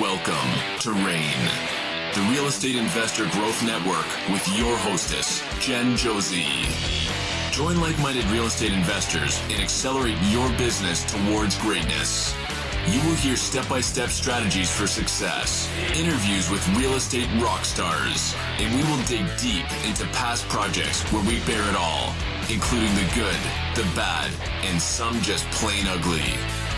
Welcome to RAIN, the Real Estate Investor Growth Network with your hostess, Jen Josie. Join like-minded real estate investors and accelerate your business towards greatness. You will hear step-by-step strategies for success, interviews with real estate rock stars, and we will dig deep into past projects where we bear it all, including the good, the bad, and some just plain ugly.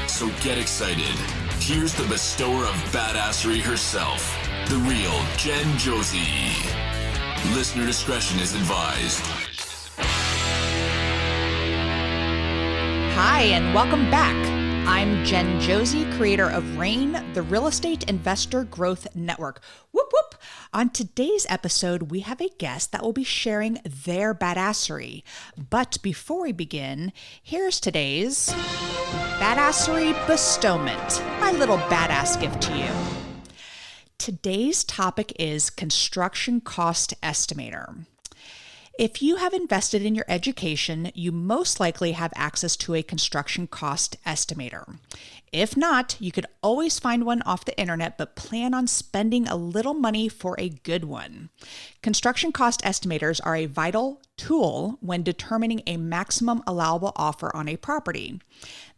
So get excited. Here's the bestower of badassery herself, the real Jen Josie. Listener discretion is advised. Hi, and welcome back. I'm Jen Josie, creator of RAIN, the Real Estate Investor Growth Network. Whoop, whoop. On today's episode, we have a guest that will be sharing their badassery. But before we begin, here's today's badassery bestowment, my little badass gift to you. Today's topic is construction cost estimator. If you have invested in your education, you most likely have access to a construction cost estimator. If not, you could always find one off the internet, but plan on spending a little money for a good one. Construction cost estimators are a vital tool when determining a maximum allowable offer on a property.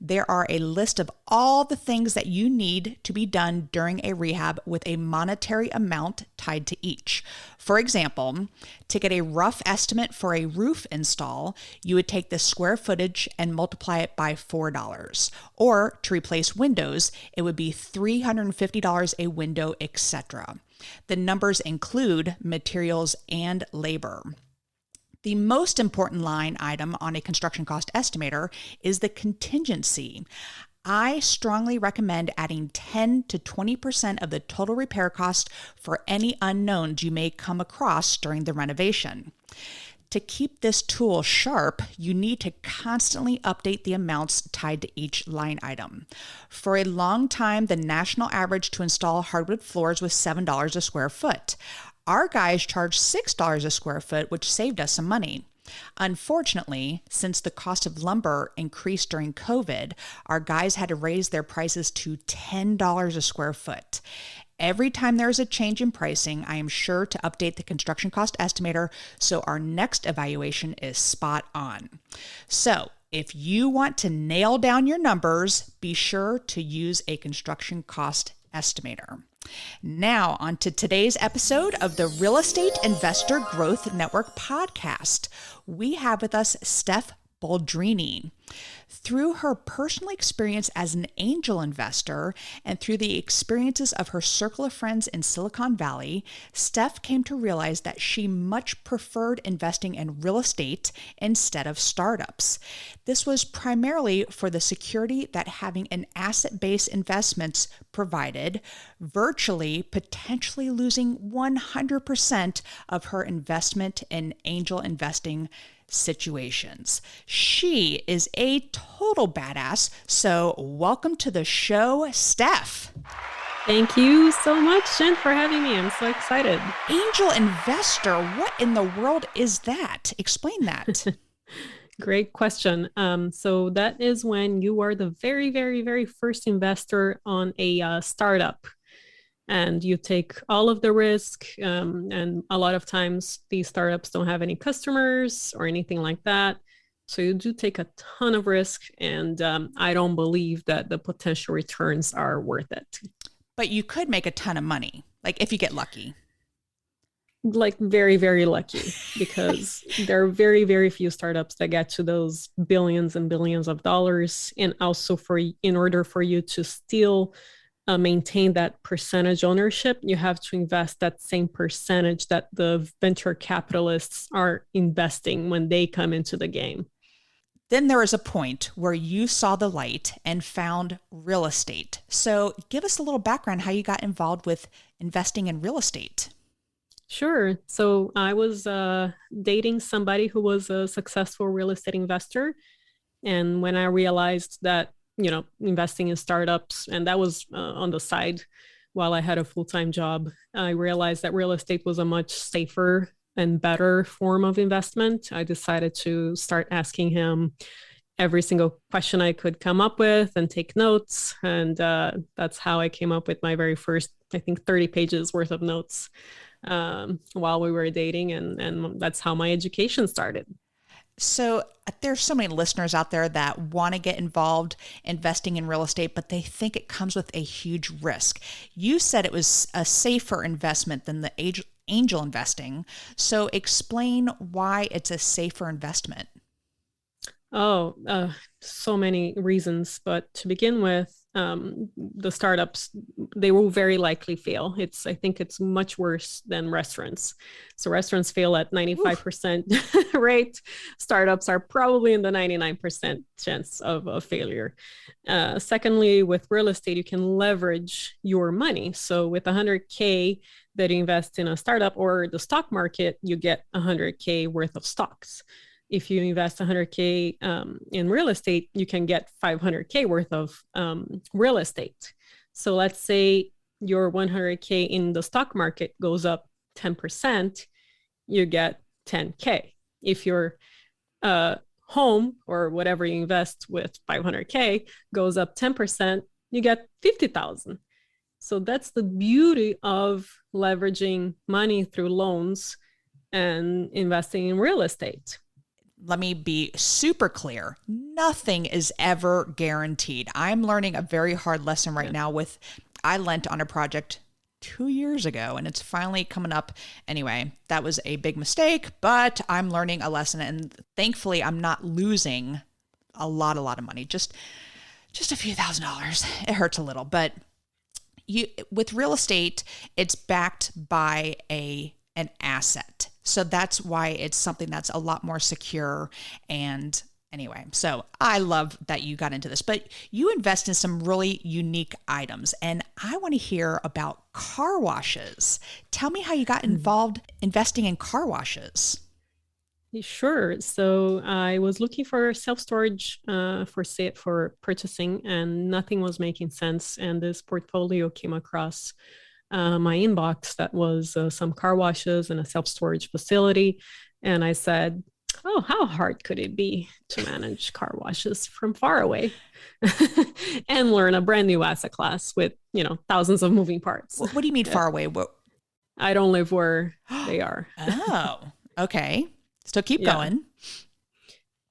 There are a list of all the things that you need to be done during a rehab with a monetary amount tied to each. For example, to get a rough estimate for a roof install, you would take the square footage and multiply it by $4. Or to replace windows, it would be $350 a window, etc. The numbers include materials and labor. The most important line item on a construction cost estimator is the contingency. I strongly recommend adding 10 to 20% of the total repair cost for any unknowns you may come across during the renovation. To keep this tool sharp, you need to constantly update the amounts tied to each line item. For a long time, the national average to install hardwood floors was $7 a square foot. Our guys charged $6 a square foot, which saved us some money. Unfortunately, since the cost of lumber increased during COVID, our guys had to raise their prices to $10 a square foot. Every time there is a change in pricing, I am sure to update the construction cost estimator so our next evaluation is spot on. So, if you want to nail down your numbers, be sure to use a construction cost estimator. Now, on to today's episode of the Real Estate Investor Growth Network podcast. We have with us Steff Boldrini. Through her personal experience as an angel investor and through the experiences of her circle of friends in Silicon Valley, Steff came to realize that she much preferred investing in real estate instead of startups. This was primarily for the security that having an asset-based investments provided, virtually potentially losing 100% of her investment in angel investing situations. She is a total badass, so welcome to the show, Steff. Thank you so much, Jen, for having me. I'm so excited. Angel investor, what in the world is that? Explain that. Great question. So that is when you are the very, very, very first investor on a startup. And you take all of the risk. And a lot of times these startups don't have any customers or anything like that. So you do take a ton of risk. And I don't believe that the potential returns are worth it. But you could make a ton of money, like if you get lucky. Like very, very lucky, because there are very, very few startups that get to those billions and billions of dollars. And also in order for you to still maintain that percentage ownership, you have to invest that same percentage that the venture capitalists are investing when they come into the game. Then there is a point where you saw the light and found real estate. So give us a little background how you got involved with investing in real estate. Sure. So I was dating somebody who was a successful real estate investor. And when I realized that investing in startups, and that was on the side while I had a full-time job, I realized that real estate was a much safer and better form of investment. I decided to start asking him every single question I could come up with and take notes. And that's how I came up with my very first, I think, 30 pages worth of notes while we were dating. And that's how my education started. So there's so many listeners out there that want to get involved investing in real estate, but they think it comes with a huge risk. You said it was a safer investment than the angel investing. So explain why it's a safer investment. So many reasons. But to begin with, the startups, they will very likely fail. I think it's much worse than restaurants. So restaurants fail at 95% rate. Startups are probably in the 99% chance of failure. Secondly, with real estate, you can leverage your money. So with 100K that you invest in a startup or the stock market, you get 100K worth of stocks. If you invest 100K in real estate, you can get 500K worth of real estate. So let's say your 100K in the stock market goes up 10%, you get 10K. If your home or whatever you invest with 500K goes up 10%, you get 50,000. So that's the beauty of leveraging money through loans and investing in real estate. Let me be super clear. Nothing is ever guaranteed. I'm learning a very hard lesson right now I lent on a project 2 years ago and it's finally coming up. Anyway, that was a big mistake, but I'm learning a lesson and thankfully I'm not losing a lot of money. Just a few $1,000s. It hurts a little, but with real estate, it's backed by an asset. So that's why it's something that's a lot more secure. And anyway, so I love that you got into this, but you invest in some really unique items. And I want to hear about car washes. Tell me how you got involved investing in car washes. Sure. So I was looking for self-storage for purchasing, and nothing was making sense. And this portfolio came across my inbox that was some car washes and a self-storage facility. And I said, oh, how hard could it be to manage car washes from far away and learn a brand new asset class with, thousands of moving parts? What do you mean far away? I don't live where they are. Oh, okay. So keep going.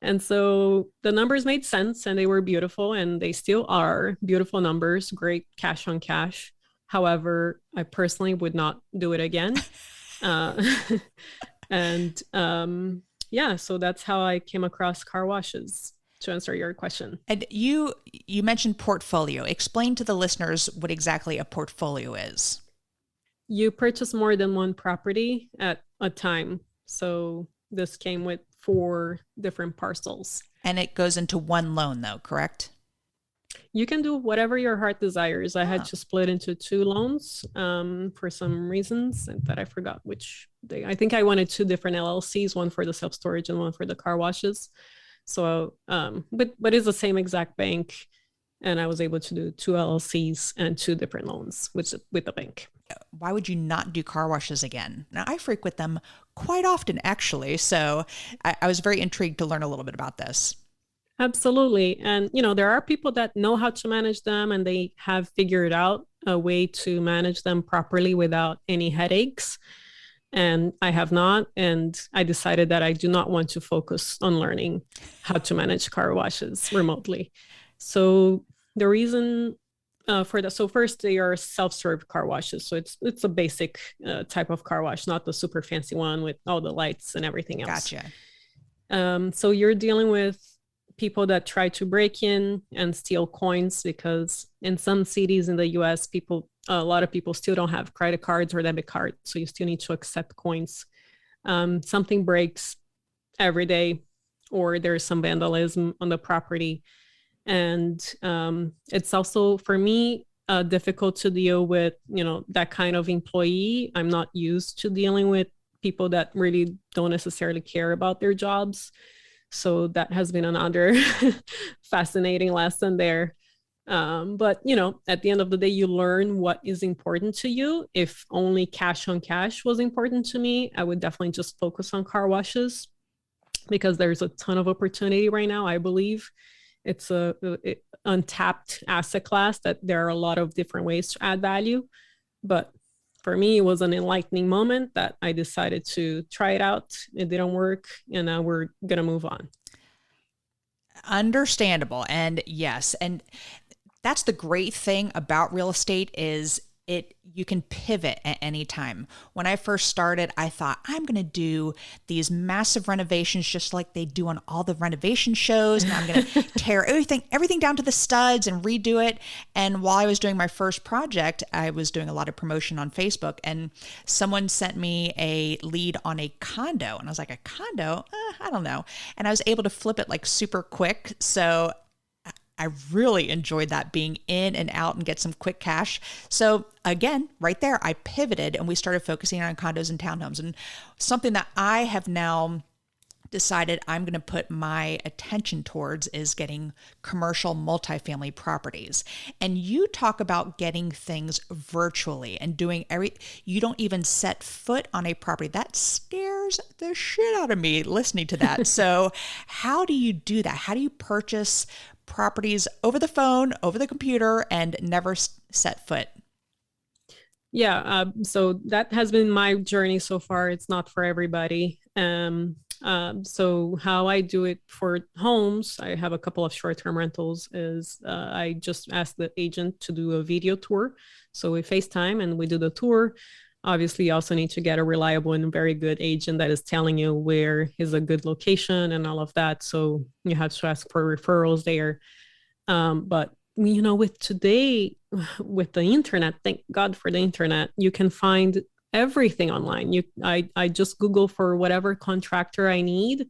And so the numbers made sense and they were beautiful, and they still are beautiful numbers, great cash on cash. However, I personally would not do it again. So that's how I came across car washes, to answer your question. And you mentioned portfolio. Explain to the listeners what exactly a portfolio is. You purchase more than one property at a time. So this came with 4 different parcels. And it goes into one loan though, correct? You can do whatever your heart desires. I had to split into 2 loans for some reasons that I forgot which. I think I wanted 2 different LLCs, one for the self-storage and one for the car washes. So, but it's the same exact bank. And I was able to do 2 LLCs and 2 different loans with the bank. Why would you not do car washes again? Now, I frequent them quite often, actually. So I was very intrigued to learn a little bit about this. Absolutely. And, there are people that know how to manage them, and they have figured out a way to manage them properly without any headaches. And I have not. And I decided that I do not want to focus on learning how to manage car washes remotely. So the reason for that, so first, they are self-serve car washes. So it's a basic type of car wash, not the super fancy one with all the lights and everything else. Gotcha. So you're dealing with people that try to break in and steal coins, because in some cities in the US, a lot of people still don't have credit cards or debit cards. So you still need to accept coins. Something breaks every day, or there's some vandalism on the property. And it's also, for me, difficult to deal with, that kind of employee. I'm not used to dealing with people that really don't necessarily care about their jobs. So that has been another fascinating lesson there. But, at the end of the day, you learn what is important to you. If only cash on cash was important to me, I would definitely just focus on car washes. because there's a ton of opportunity right now. I believe it's a untapped asset class that there are a lot of different ways to add value. But for me, it was an enlightening moment that I decided to try it out. It didn't work, and now we're going to move on. Understandable. And yes, and that's the great thing about real estate is you can pivot at any time. When I first started, I thought I'm going to do these massive renovations just like they do on all the renovation shows. And I'm going to tear everything down to the studs and redo it. And while I was doing my first project, I was doing a lot of promotion on Facebook, and someone sent me a lead on a condo. And I was like, a condo? I don't know. And I was able to flip it like super quick. So I really enjoyed that, being in and out and get some quick cash. So again, right there, I pivoted and we started focusing on condos and townhomes. And something that I have now decided I'm going to put my attention towards is getting commercial multifamily properties. And you talk about getting things virtually and doing you don't even set foot on a property. That scares the shit out of me listening to that. So how do you do that? How do you purchase properties over the phone, over the computer, and never set foot? Yeah, so that has been my journey so far. It's not for everybody. So how I do it for homes, I have a couple of short-term rentals, is I just ask the agent to do a video tour. So we FaceTime and we do the tour. Obviously, you also need to get a reliable and very good agent that is telling you where is a good location and all of that. So you have to ask for referrals there. But with today, with the internet, thank God for the internet, you can find everything online. I just Google for whatever contractor I need,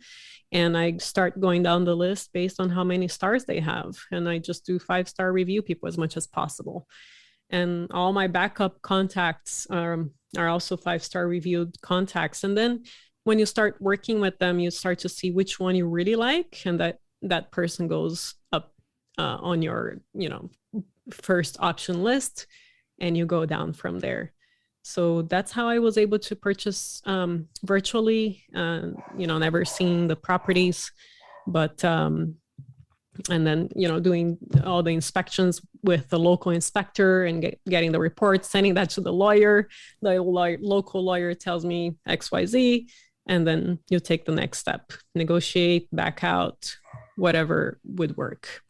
and I start going down the list based on how many stars they have. And I just do 5-star review people as much as possible. And all my backup contacts are also 5-star reviewed contacts. And then when you start working with them, you start to see which one you really like, and that person goes up on your first option list, and you go down from there. So that's how I was able to purchase virtually, never seeing the properties, but and then doing all the inspections with the local inspector and getting the report, sending that to the lawyer. The local lawyer tells me XYZ, and then you take the next step, negotiate, back out, whatever would work.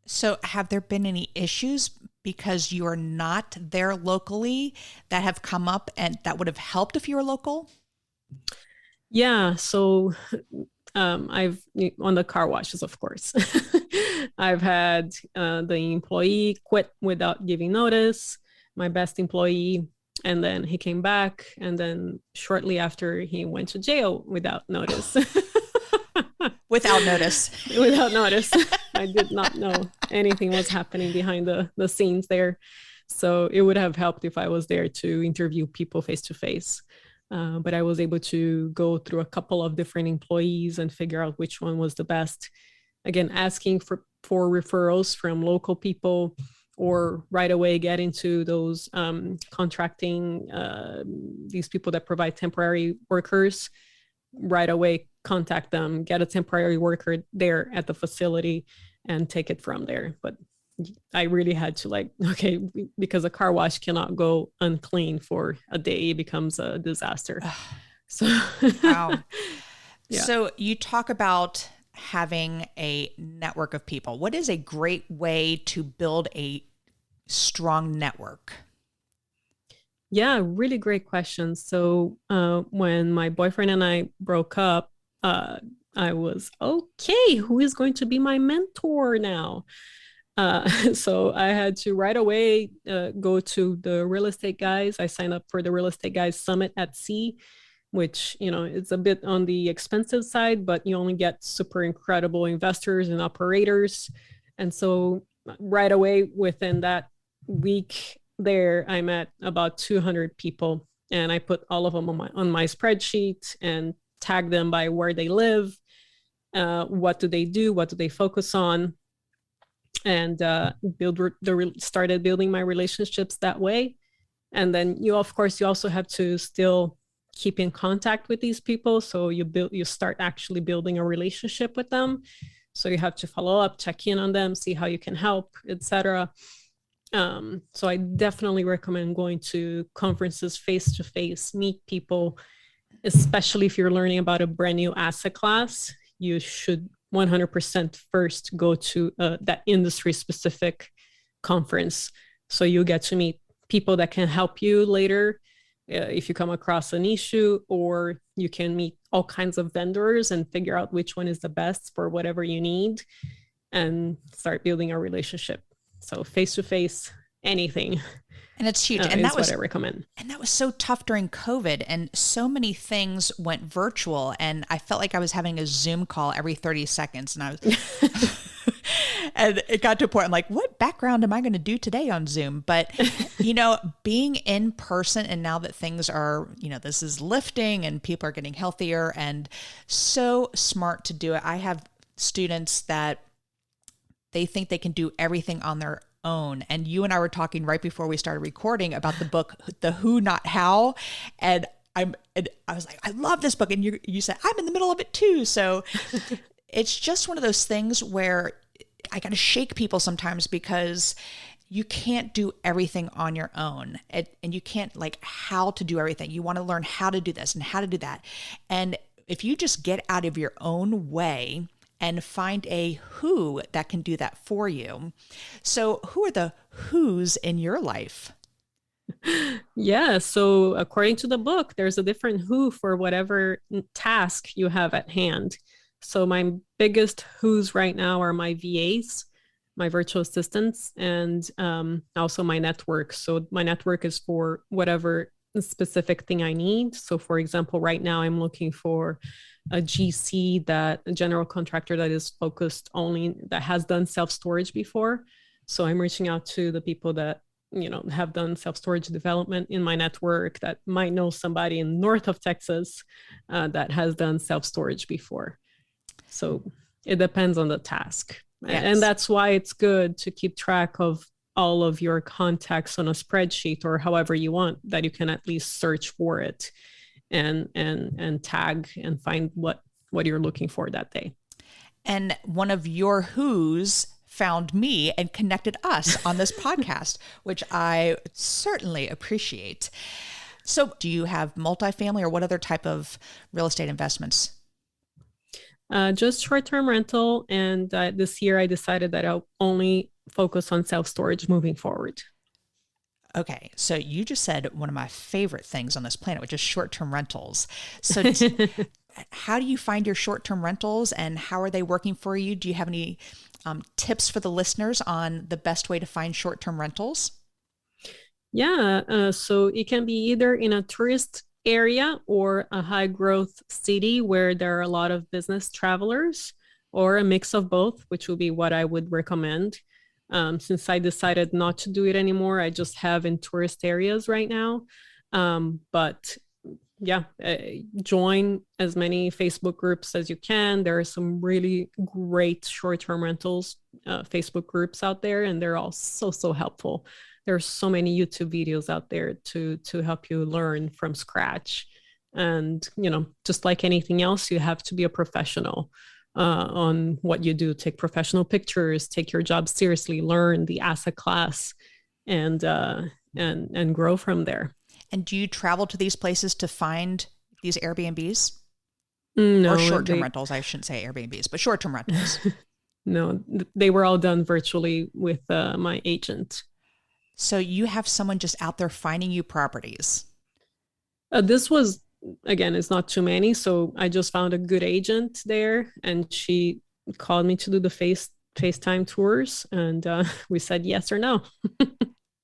So have there been any issues because you are not there locally that have come up and that would have helped if you were local? Yeah. So I've, on the car washes, of course, I've had the employee quit without giving notice, my best employee, and then he came back, and then shortly after he went to jail without notice. Without notice. Without notice. I did not know anything was happening behind the scenes there. So it would have helped if I was there to interview people face to face. But I was able to go through a couple of different employees and figure out which one was the best. Again, asking for referrals from local people, or right away get into those contracting, these people that provide temporary workers. Right away, contact them, get a temporary worker there at the facility, and take it from there. But I really had to because a car wash cannot go unclean for a day. It becomes a disaster. So, wow. Yeah. So you talk about having a network of people. What is a great way to build a strong network? Yeah, really great question. So when my boyfriend and I broke up, I was, okay, who is going to be my mentor now? So I had to right away go to the real estate guys. I signed up for the Real Estate Guys Summit at Sea, which, it's a bit on the expensive side, but you only get super incredible investors and operators. And so right away within that week there, I met about 200 people, and I put all of them on my spreadsheet and tagged them by where they live, what do they do, what do they focus on, and started building my relationships that way. And then you also have to still keep in contact with these people. So you start actually building a relationship with them. So you have to follow up, check in on them, see how you can help, etc. So I definitely recommend going to conferences face to face, meet people, especially if you're learning about a brand new asset class. You should 100% first go to that industry specific conference. So you get to meet people that can help you later if you come across an issue, or you can meet all kinds of vendors and figure out which one is the best for whatever you need and start building a relationship. So face to face, anything. And it's huge. And that was what I recommend. And that was so tough during COVID, and so many things went virtual, and I felt like I was having a Zoom call every 30 seconds, and I was and it got to a point I'm like, what background am I going to do today on Zoom? But, being in person, and now that things are, this is lifting and people are getting healthier, and so smart to do it. I have students that they think they can do everything on their own. And you and I were talking right before we started recording about the book, The Who Not How. And I was like, I love this book. And you said, I'm in the middle of it too. So it's just one of those things where I got to shake people sometimes, because you can't do everything on your own, and you can't how to do everything. You want to learn how to do this and how to do that. And if you just get out of your own way and find a who that can do that for you. So who are the who's in your life? Yeah. So according to the book, there's a different who for whatever task you have at hand. So my biggest who's right now are my VAs, my virtual assistants, and also my network. So my network is for whatever specific thing I need. So for example, right now I'm looking for a GC, a general contractor that is focused only, that has done self-storage before. So I'm reaching out to the people that, have done self-storage development in my network, that might know somebody in north of Texas that has done self-storage before. So it depends on the task. Yes. And that's why it's good to keep track of all of your contacts on a spreadsheet, or however you want, that you can at least search for it and tag and find what you're looking for that day. And one of your who's found me and connected us on this podcast, which I certainly appreciate. So do you have multifamily, or what other type of real estate investments? Just short-term rental. And this year I decided that I'll only focus on self-storage moving forward. Okay, so you just said one of my favorite things on this planet, which is short-term rentals. So how do you find your short-term rentals, and how are they working for you? Do you have any tips for the listeners on the best way to find short-term rentals? Yeah, so it can be either in a tourist area or a high-growth city where there are a lot of business travelers, or a mix of both, which will be what I would recommend. Since I decided not to do it anymore, I just have in tourist areas right now. But yeah, join as many Facebook groups as you can. There are some really great short-term rentals Facebook groups out there, and they're all so helpful. There's so many YouTube videos out there to help you learn from scratch. And, just like anything else, you have to be a professional on what you do. Take professional pictures, take your job seriously, learn the asset class, and grow from there. And do you travel to these places to find these Airbnbs? No, or short-term rentals? I shouldn't say Airbnbs, but short-term rentals. No, they were all done virtually with my agent. So you have someone just out there finding you properties. This was, again, it's not too many. So I just found a good agent there, and she called me to do the FaceTime tours, and we said yes or no.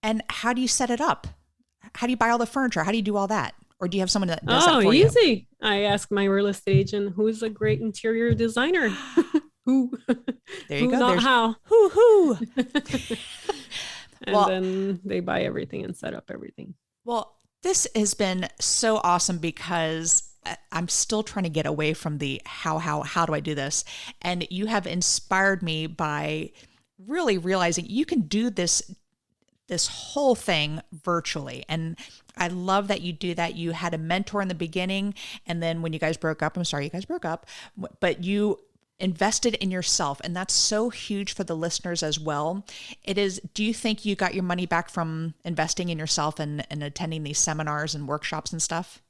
And how do you set it up? How do you buy all the furniture? How do you do all that? Or do you have someone that does that for you? Oh, easy. I asked my real estate agent, who is a great interior designer? Who? There you go. Not how. Who? And then they buy everything and set up everything. Well, this has been so awesome, because I'm still trying to get away from the how do I do this? And you have inspired me by really realizing you can do this this whole thing virtually. And I love that you do that. You had a mentor in the beginning. And then when you guys broke up, I'm sorry you guys broke up, but you invested in yourself. And that's so huge for the listeners as well. It is, do you think you got your money back from investing in yourself and attending these seminars and workshops and stuff?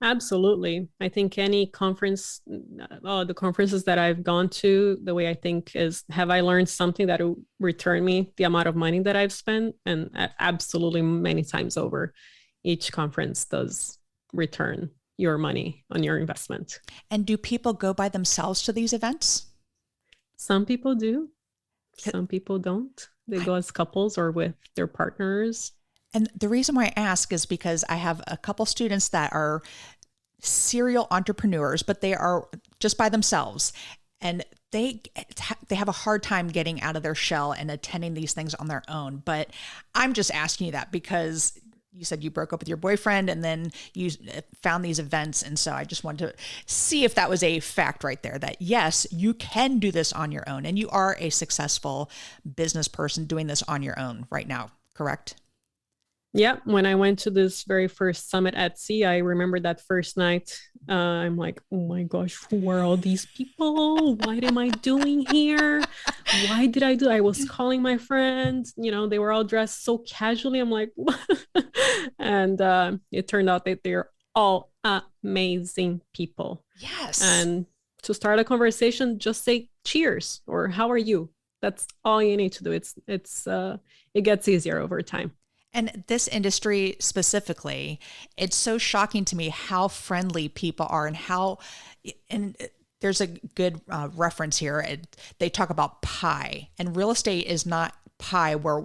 Absolutely. I think any conference, the conferences that I've gone to, the way I think is, have I learned something that will return me the amount of money that I've spent? And absolutely many times over, each conference does return your money on your investment. And do people go by themselves to these events? Some people do. Some people don't. They go as couples or with their partners. And the reason why I ask is because I have a couple students that are serial entrepreneurs, but they are just by themselves. And they have a hard time getting out of their shell and attending these things on their own. But I'm just asking you that because you said you broke up with your boyfriend and then you found these events. And so I just wanted to see if that was a fact right there, that yes, you can do this on your own. And you are a successful business person doing this on your own right now, correct? Yeah, when I went to this very first summit at sea, I remember that first night. I'm like, oh my gosh, who are all these people? What am I doing here? Why did I do? I was calling my friends, they were all dressed so casually. I'm like, and it turned out that they're all amazing people. Yes. And to start a conversation, just say cheers or how are you? That's all you need to do. It gets easier over time. And this industry specifically, it's so shocking to me how friendly people are and there's a good reference here. They talk about pie, and real estate is not pie where,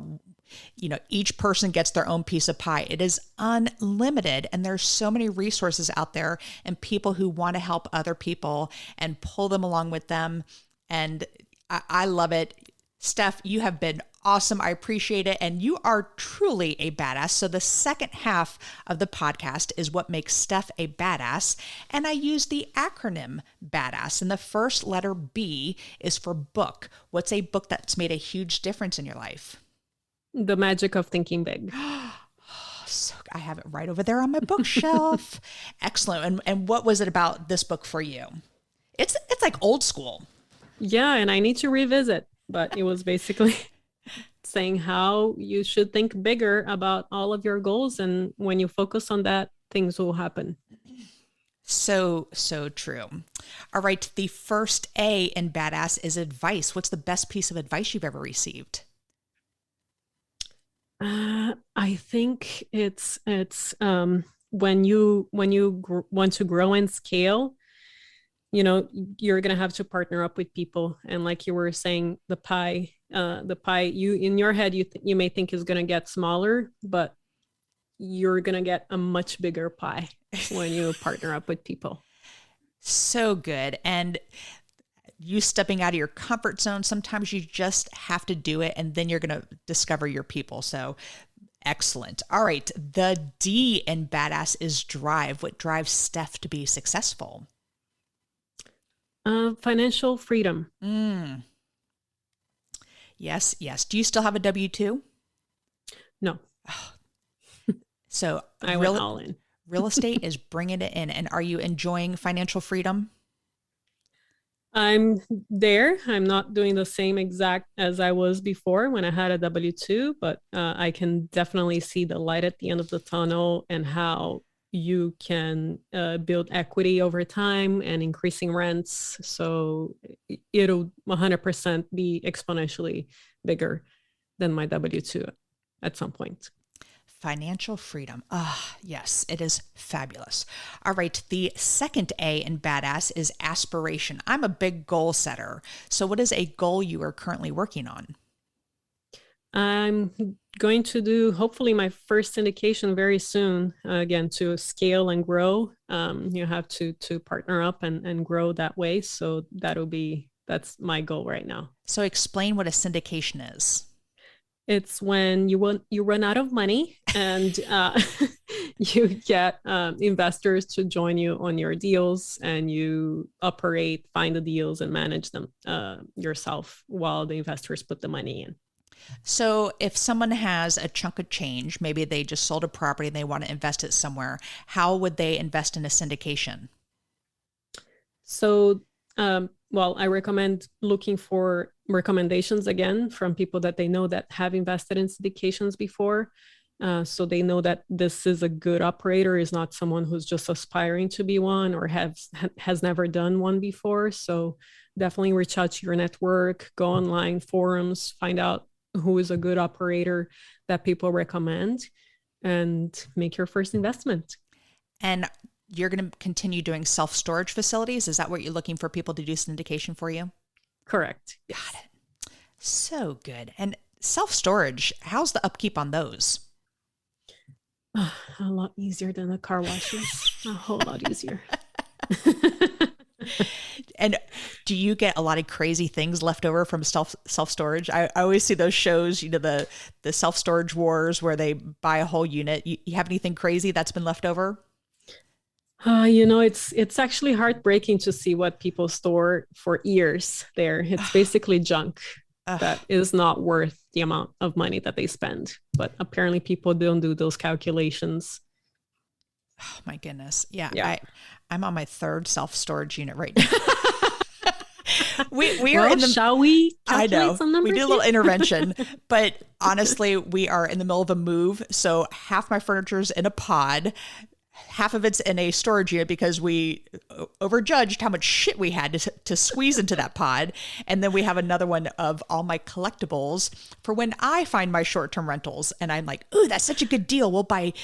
each person gets their own piece of pie. It is unlimited. And there's so many resources out there and people who want to help other people and pull them along with them. And I love it. Steff, you have been awesome. I appreciate it. And you are truly a badass. So the second half of the podcast is what makes Steff a badass. And I use the acronym BADASS. And the first letter B is for book. What's a book that's made a huge difference in your life? The Magic of Thinking Big. So I have it right over there on my bookshelf. Excellent. And what was it about this book for you? It's like old school. Yeah. And I need to revisit, but it was basically saying how you should think bigger about all of your goals. And when you focus on that, things will happen. So true. All right. The first A in badass is advice. What's the best piece of advice you've ever received? I think it's when you want to grow and scale, you're going to have to partner up with people. And like you were saying, the pie, you in your head, you may think is going to get smaller, but you're going to get a much bigger pie when you partner up with people. So good. And you stepping out of your comfort zone, sometimes you just have to do it and then you're going to discover your people. So excellent. All right. The D in badass is drive. What drives Steff to be successful? Financial freedom. Yes. Do you still have a W-2? No. So I went all in. Real estate is bringing it in. And are you enjoying financial freedom? I'm there. I'm not doing the same exact as I was before when I had a W-2, but I can definitely see the light at the end of the tunnel and how you can build equity over time and increasing rents. So it'll 100% be exponentially bigger than my W-2 at some point. Financial freedom. Yes, it is fabulous. All right. The second A in badass is aspiration. I'm a big goal setter. So what is a goal you are currently working on? I'm going to do hopefully my first syndication very soon. Again, to scale and grow, you have to partner up and grow that way. So that's my goal right now. So explain what a syndication is. It's when you run out of money and you get investors to join you on your deals, and you find the deals and manage them yourself while the investors put the money in. So if someone has a chunk of change, maybe they just sold a property and they want to invest it somewhere, how would they invest in a syndication? So, well, I recommend looking for recommendations again from people that they know that have invested in syndications before. So they know that this is a good operator, is not someone who's just aspiring to be one or has never done one before. So definitely reach out to your network, go online, forums, find out who is a good operator that people recommend, and make your first investment. And you're going to continue doing self-storage facilities? Is that what you're looking for people to do syndication for you? Correct. Got it. So good. And self-storage, how's the upkeep on those? A lot easier than the car washes. A whole lot easier. And do you get a lot of crazy things left over from self-storage? I always see those shows, the self-storage wars where they buy a whole unit. You have anything crazy that's been left over? It's actually heartbreaking to see what people store for years there. It's basically junk that is not worth the amount of money that they spend. But apparently people don't do those calculations. Oh my goodness. Yeah. I'm on my third self-storage unit right now. we are in the, shall we? I know we did a little here? intervention, but honestly, we are in the middle of a move. So half my furniture's in a pod. Half of it's in a storage unit because we overjudged how much shit we had to squeeze into that pod. And then we have another one of all my collectibles for when I find my short-term rentals. And I'm like, ooh, that's such a good deal. We'll buy,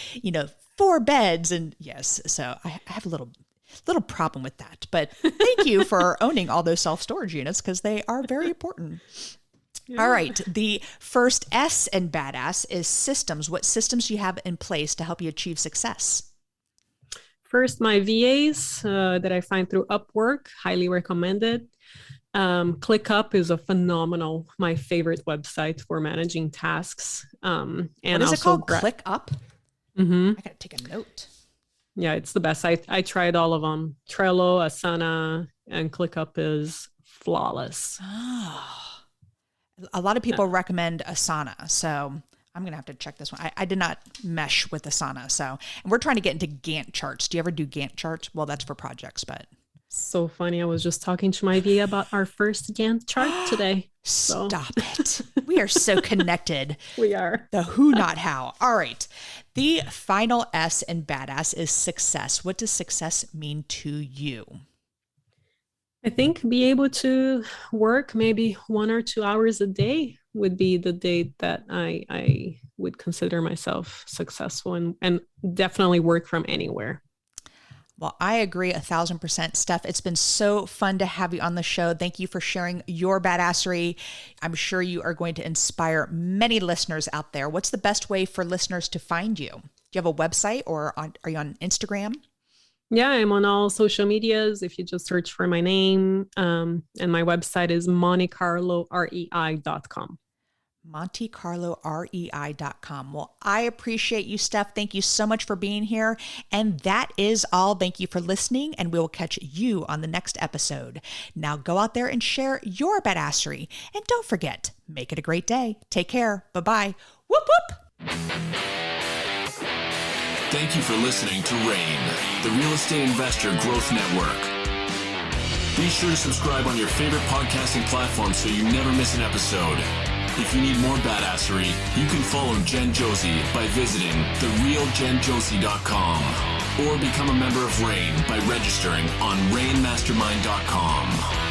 4 beds. And yes, so I have a little problem with that. But thank you for owning all those self-storage units because they are very important. Yeah. All right. The first S in badass is systems. What systems do you have in place to help you achieve success? First, my VAs that I find through Upwork, highly recommended. ClickUp is my favorite website for managing tasks. And what is it called? ClickUp? Mm-hmm. I got to take a note. Yeah, it's the best. I tried all of them. Trello, Asana, and ClickUp is flawless. Oh. A lot of people recommend Asana, so I'm going to have to check this one. I did not mesh with Asana. And we're trying to get into Gantt charts. Do you ever do Gantt charts? Well, that's for projects, but. So funny. I was just talking to my VA about our first Gantt chart today. Stop it. We are so connected. We are. The who, not how. All right. The final S in badass is success. What does success mean to you? I think be able to work maybe 1 or 2 hours a day would be the day that I would consider myself successful and definitely work from anywhere. Well, I agree 1,000%. Steff, it's been so fun to have you on the show. Thank you for sharing your badassery. I'm sure you are going to inspire many listeners out there. What's the best way for listeners to find you? Do you have a website or are you on Instagram? Yeah, I'm on all social medias. If you just search for my name, and my website is montecarlorei.com. montecarlorei.com. Well, I appreciate you, Steff. Thank you so much for being here. And that is all. Thank you for listening, and we will catch you on the next episode. Now go out there and share your badassery. And don't forget, make it a great day. Take care. Bye-bye. Whoop, whoop. Thank you for listening to RAIN, the Real Estate Investor Growth Network. Be sure to subscribe on your favorite podcasting platform so you never miss an episode. If you need more badassery, you can follow Jen Josie by visiting therealjenjosie.com or become a member of RAIN by registering on rainmastermind.com.